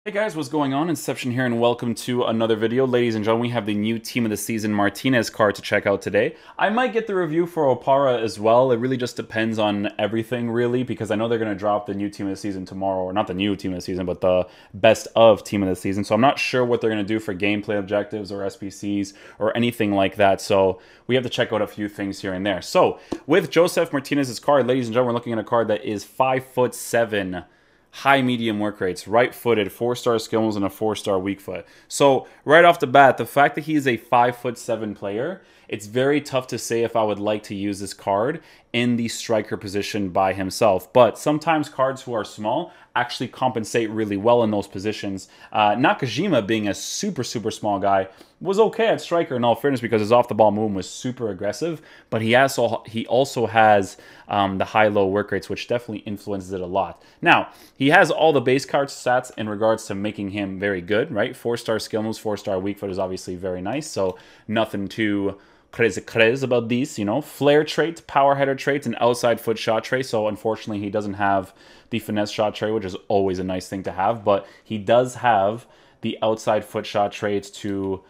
Hey guys, what's going on? Inception here and welcome to another video. Ladies and gentlemen, we have the new Team of the Season Martinez card to check out today. I might get the review for Opara as well. It really just depends on everything really, because I know they're going to drop the new Team of the Season tomorrow, or not the new Team of the Season, but the best of Team of the Season. So I'm not sure what they're going to do for gameplay objectives or SPCs or anything like that. So we have to check out a few things here and there. So with Totssf Martinez's card, ladies and gentlemen, we're looking at a card that is 5'7", high medium work rates, right-footed, 4-star skill moves, and a 4-star weak foot. So right off the bat, the fact that he is a 5'7" player, it's very tough to say if I would like to use this card in the striker position by himself. But sometimes cards who are small actually compensate really well in those positions. Nakajima, being a super small guy, was okay at striker in all fairness because his off-the-ball movement was super aggressive, but he also has the high-low work rates, which definitely influences it a lot. Now, he has all the base card stats in regards to making him very good, right? 4-star skill moves, 4-star weak foot is obviously very nice, so nothing too crazy about these, you know. Flare trait, power header traits, and outside foot shot trait. So unfortunately, he doesn't have the finesse shot trait, which is always a nice thing to have, but he does have the outside foot shot traits to,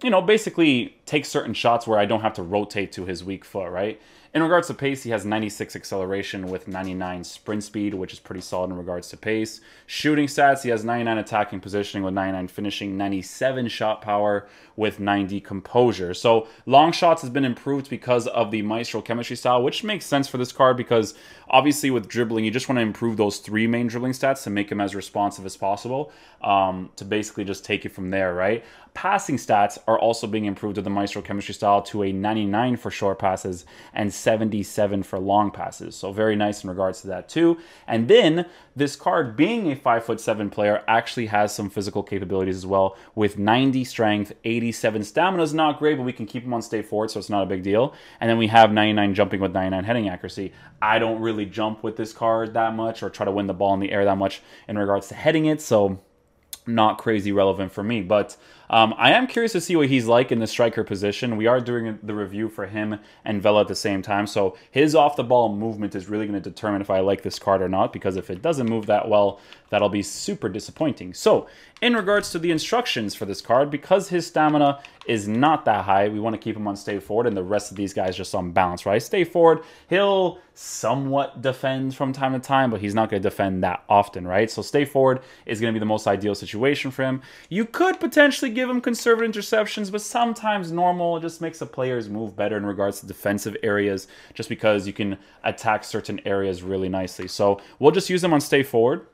you know, basically take certain shots where I don't have to rotate to his weak foot, right? In regards to pace, he has 96 acceleration with 99 sprint speed, which is pretty solid in regards to pace. Shooting stats, he has 99 attacking positioning with 99 finishing, 97 shot power with 90 composure. So long shots has been improved because of the Maestro chemistry style, which makes sense for this card because obviously with dribbling, you just want to improve those 3 main dribbling stats to make him as responsive as possible, to basically just take it from there, right? Passing stats are also being improved with the Maestro chemistry style to a 99 for short passes and 77 for long passes. So very nice in regards to that too. And then this card, being a 5'7" player, actually has some physical capabilities as well with 90 strength, 87 stamina is not great, but we can keep him on stay forward, so it's not a big deal. And then we have 99 jumping with 99 heading accuracy. I don't really jump with this card that much or try to win the ball in the air that much in regards to heading it, so not crazy relevant for me, but I am curious to see what he's like in the striker position. We are doing the review for him and Vela at the same time, so his off-the-ball movement is really going to determine if I like this card or not, because if it doesn't move that well, that'll be super disappointing. So, in regards to the instructions for this card, because his stamina is not that high, we want to keep him on stay forward, and the rest of these guys just on balance, right? Stay forward, he'll somewhat defend from time to time, but he's not going to defend that often, right? So stay forward is going to be the most ideal situation for him. You could potentially give him conservative interceptions, but sometimes normal just makes the players move better in regards to defensive areas, just because you can attack certain areas really nicely. So we'll just use him on stay forward.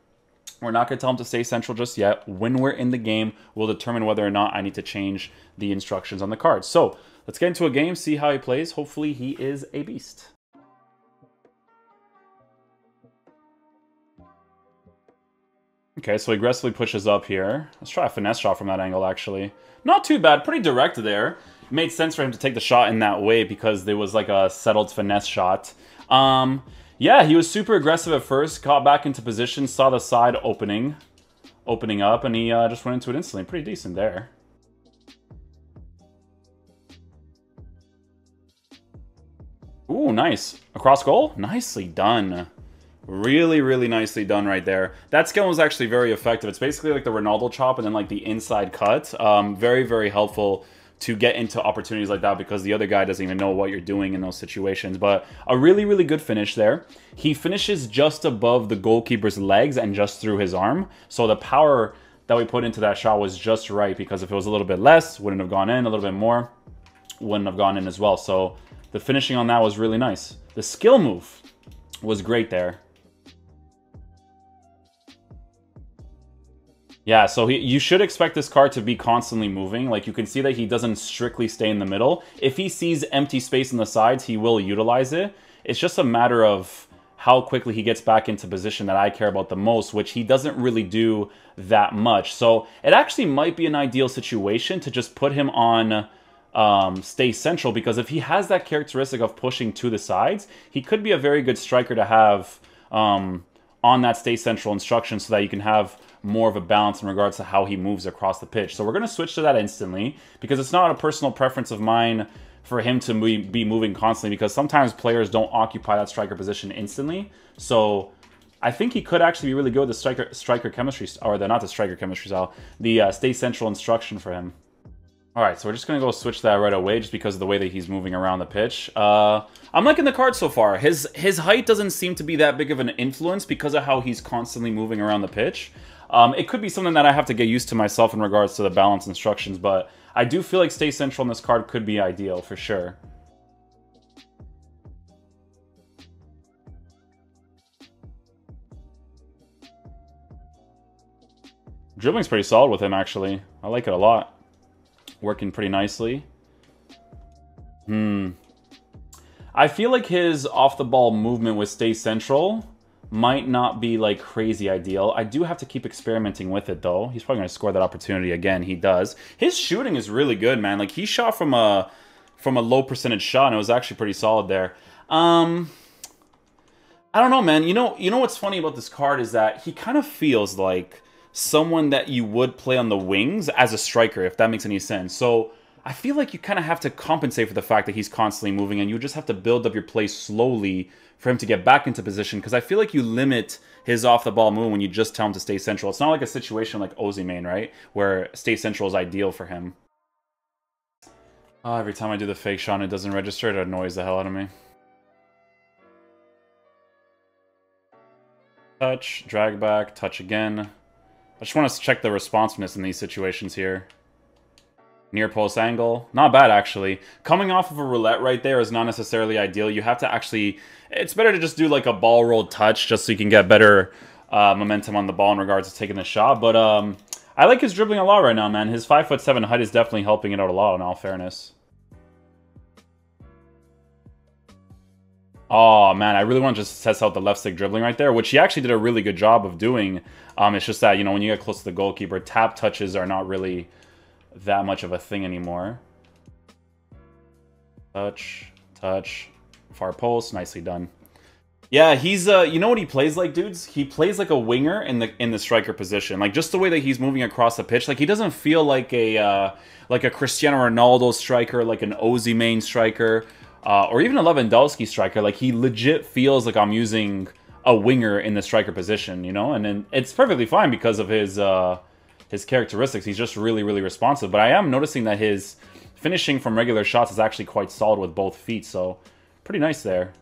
We're not going to tell him to stay central just yet. When we're in the game, we'll determine whether or not I need to change the instructions on the card. So let's get into a game, see how he plays. Hopefully he is a beast. Okay, so he aggressively pushes up here. Let's try a finesse shot from that angle, actually. Not too bad, pretty direct there. It made sense for him to take the shot in that way because there was like a settled finesse shot. Yeah, he was super aggressive at first, got back into position, saw the side opening up, and he just went into it instantly. Pretty decent there. Ooh, nice. Across goal? Nicely done. Really nicely done right there. That skill was actually very effective. It's basically like the Ronaldo chop and then like the inside cut. Very helpful to get into opportunities like that because the other guy doesn't even know what you're doing in those situations. But a really good finish there. He finishes just above the goalkeeper's legs and just through his arm. So the power that we put into that shot was just right, because if it was a little bit less, wouldn't have gone in. A little bit more, wouldn't have gone in as well. So the finishing on that was really nice. The skill move was great there. Yeah, so you should expect this card to be constantly moving. Like, you can see that he doesn't strictly stay in the middle. If he sees empty space on the sides, he will utilize it. It's just a matter of how quickly he gets back into position that I care about the most, which he doesn't really do that much. So it actually might be an ideal situation to just put him on stay central, because if he has that characteristic of pushing to the sides, he could be a very good striker to have on that stay central instruction, so that you can have more of a balance in regards to how he moves across the pitch. So we're going to switch to that instantly, because it's not a personal preference of mine for him to be moving constantly, because sometimes players don't occupy that striker position instantly. So I think he could actually be really good with the striker chemistry, or not the striker chemistry style, the stay central instruction for him. All right, so we're just going to go switch that right away just because of the way that he's moving around the pitch. I'm liking the card so far. His height doesn't seem to be that big of an influence because of how he's constantly moving around the pitch. It could be something that I have to get used to myself in regards to the balance instructions, but I do feel like stay central on this card could be ideal for sure. Dribbling's pretty solid with him, actually. I like it a lot. Working pretty nicely. I feel like his off-the-ball movement with stay central might not be, like, crazy ideal. I do have to keep experimenting with it, though. He's probably going to score that opportunity again. He does. His shooting is really good, man. Like, he shot from a low percentage shot, and it was actually pretty solid there. I don't know, man. You know what's funny about this card is that he kind of feels like someone that you would play on the wings as a striker, if that makes any sense. So I feel like you kind of have to compensate for the fact that he's constantly moving, and you just have to build up your play slowly for him to get back into position, because I feel like you limit his off-the-ball move when you just tell him to stay central. It's not like a situation like Ozyman, right, where stay central is ideal for him. Every time I do the fake shot and it doesn't register, it annoys the hell out of me. Touch, drag back, touch again. I just want to check the responsiveness in these situations here. Near post angle. Not bad, actually. Coming off of a roulette right there is not necessarily ideal. You have to actually... It's better to just do like a ball roll touch just so you can get better momentum on the ball in regards to taking the shot. But I like his dribbling a lot right now, man. His 5'7" height is definitely helping it out a lot, in all fairness. Oh, man, I really want to just test out the left stick dribbling right there, which he actually did a really good job of doing. It's just that, you know, when you get close to the goalkeeper, tap touches are not really that much of a thing anymore. Touch, touch, far post, nicely done. Yeah, he's, you know what he plays like, dudes? He plays like a winger in the striker position. Like, just the way that he's moving across the pitch. Like, he doesn't feel like a Cristiano Ronaldo striker, like an Ozyman striker. Or even a Lewandowski striker. Like, he legit feels like I'm using a winger in the striker position, you know? And then it's perfectly fine because of his characteristics. He's just really, really responsive. But I am noticing that his finishing from regular shots is actually quite solid with both feet. So, pretty nice there.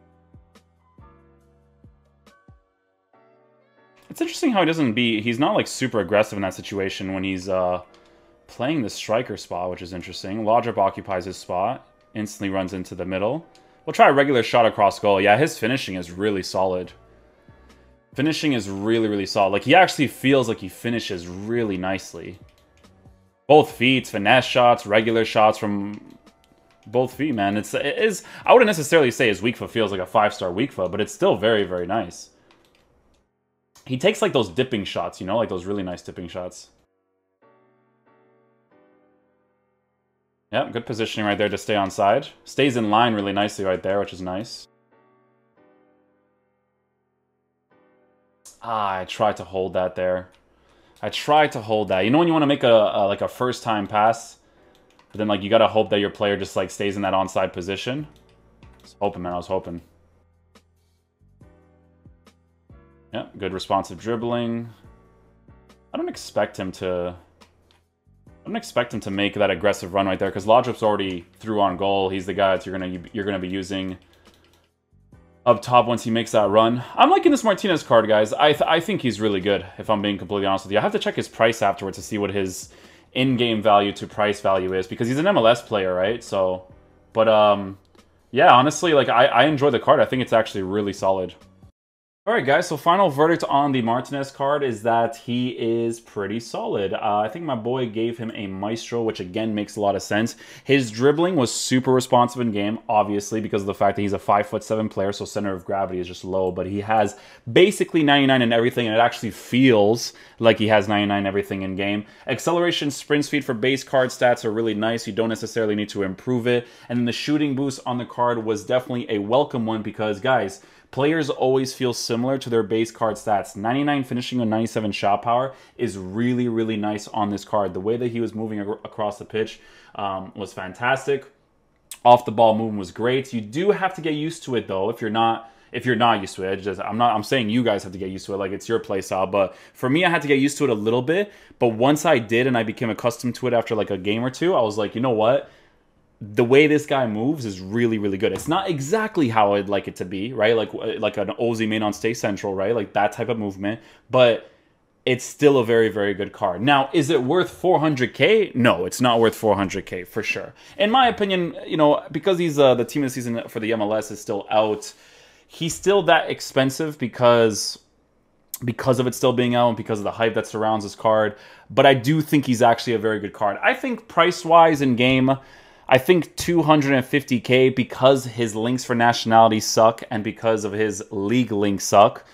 It's interesting how he's not, like, super aggressive in that situation when he's playing the striker spot, which is interesting. Laudrup occupies his spot. Instantly runs into the middle. We'll try a regular shot across goal. Yeah, his finishing is really solid. Finishing is really, really solid. Like, he actually feels like he finishes really nicely. Both feet, finesse shots, regular shots from both feet, man. It is. I wouldn't necessarily say his weak foot feels like a 5-star weak foot, but it's still very, very nice. He takes, like, those dipping shots, you know? Like, those really nice dipping shots. Yep, good positioning right there to stay onside. Stays in line really nicely right there, which is nice. I tried to hold that there. I tried to hold that. You know when you want to make like a first-time pass, but then like you gotta hope that your player just like stays in that onside position? I was hoping, man. I was hoping. Yep, good responsive dribbling. I don't expect him to make that aggressive run right there because Laudrup's already through on goal. He's the guy that you're gonna be using up top once he makes that run. I'm liking this Martinez card, guys. I think he's really good, if I'm being completely honest with you. I have to check his price afterwards to see what his in-game value to price value is because he's an MLS player, right? So, but yeah, honestly, like I enjoy the card. I think it's actually really solid. Alright guys, so final verdict on the Martinez card is that he is pretty solid. I think my boy gave him a Maestro, which again makes a lot of sense. His dribbling was super responsive in game, obviously, because of the fact that he's a 5'7" player, so center of gravity is just low, but he has basically 99 in everything, and it actually feels like he has 99 in everything in game. Acceleration, sprint speed for base card stats are really nice. You don't necessarily need to improve it. And then the shooting boost on the card was definitely a welcome one because, guys, players always feel similar to their base card stats. 99 finishing on 97 shot power is really, really nice on this card. The way that he was moving across the pitch was fantastic. Off the ball movement was great. You do have to get used to it though if you're not if you're not used to it. I'm saying you guys have to get used to it, like it's your play style. But for me, I had to get used to it a little bit. But once I did and I became accustomed to it after like a game or two, I was like, you know what? The way this guy moves is really, really good. It's not exactly how I'd like it to be, right? Like an Ozzy main on Stay Central, right? Like that type of movement. But it's still a very, very good card. Now, is it worth 400k? No, it's not worth 400k for sure. In my opinion, you know, because he's the team of the season for the MLS is still out, he's still that expensive because of it still being out and because of the hype that surrounds this card. But I do think he's actually a very good card. I think price-wise in game, I think 250k because his links for nationality suck and because of his league links suck.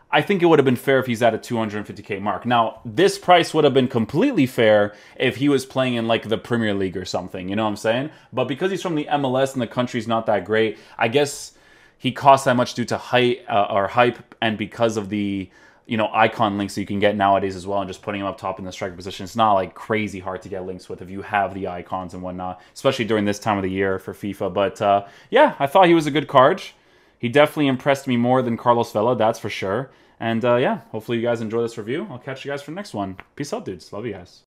I think it would have been fair if he's at a 250k mark. Now, this price would have been completely fair if he was playing in like the Premier League or something, you know what I'm saying? But because he's from the MLS and the country's not that great, I guess he costs that much due to height or hype and because of the, you know, icon links that you can get nowadays as well, and just putting him up top in the striker position. It's not like crazy hard to get links with if you have the icons and whatnot, especially during this time of the year for FIFA. But yeah, I thought he was a good card. He definitely impressed me more than Carlos Vela, that's for sure. And yeah, hopefully you guys enjoy this review. I'll catch you guys for the next one. Peace out, dudes. Love you guys.